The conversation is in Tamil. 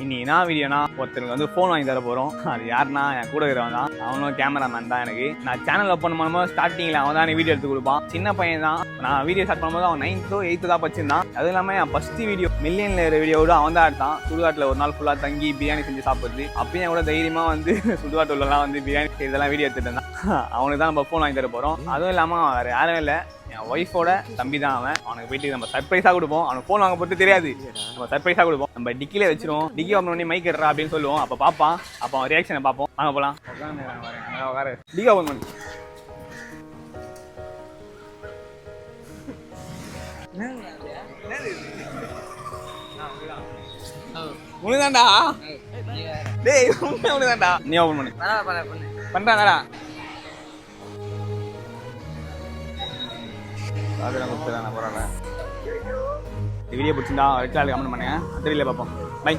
இன்னைக்கு என்ன வீடியோனா ஒருத்தருக்கு வந்து ஃபோன் வாங்கி தர போகிறோம். அது யாருன்னா என் கூட இருக்கிறவன் தான். அவனும் கேமராமேன் தான். எனக்கு நான் சேனல் ஓப்பன் பண்ணும்போது ஸ்டார்டிங்கில் அவன் தான் எனக்கு வீடியோ எடுத்து கொடுப்பான். சின்ன பையன் தான். நான் வீடியோ ஸ்டார்ட் பண்ணும்போது அவன் 9th 8th தான் படிச்சிருந்தான். அதுவும் இல்லாமல் என் ஃபர்ஸ்ட் வீடியோ மில்லியனில் இருக்கிற வீடியோட அவன் தான் எடுத்தான். சுடுகாட்டில் ஒரு நாள் ஃபுல்லாக தங்கி பிரியாணி செஞ்சு சாப்பிடுறது. அப்பயும் கூட தைரியமாக வந்து சுடுகாட்டுலாம் வந்து பிரியாணி செய்யறதெல்லாம் வீடியோ எடுத்துட்டு இருந்தான். அவனுக்கு தான் நம்ம ஃபோன் வாங்கி தர போகிறோம். அதுவும் இல்லாமல் வேறு யாரும் இல்லை, என் ஒய்ஃபோட தம்பி தான் அவன். அவனுக்கு போயிட்டு நம்ம சர்ப்ரைஸாக கொடுப்போம். அவனுக்கு ஃபோன் வாங்க போட்டு தெரியாது, நம்ம சர்ப்ரைஸாக கொடுப்போம். நம்ம டிக்கிலே வச்சிருவோம். டிக்கி ஓப்பன் பண்ணி மைக் எடுறா அப்படின்னு சொல்லுவோம். அப்போ பார்ப்பான். அப்போ அவன் ரியாக்ஷனை பார்ப்போம். வாங்க போகலாம். டிக்கி ஓப்பன் பண்ணி உனதாண்டா. டேய் உனதாண்டா. நீ ஓப்பன் பண்ணு. பண்றாங்கடா. அதெல்லாம் கொடுத்துறாங்க. பரவாயில்ல. இந்த வீடியோ பிடிச்சிருந்தா ரெட் கமெண்ட் பண்ணுங்க. அடுத்த வீடியோல பார்ப்போம். பை.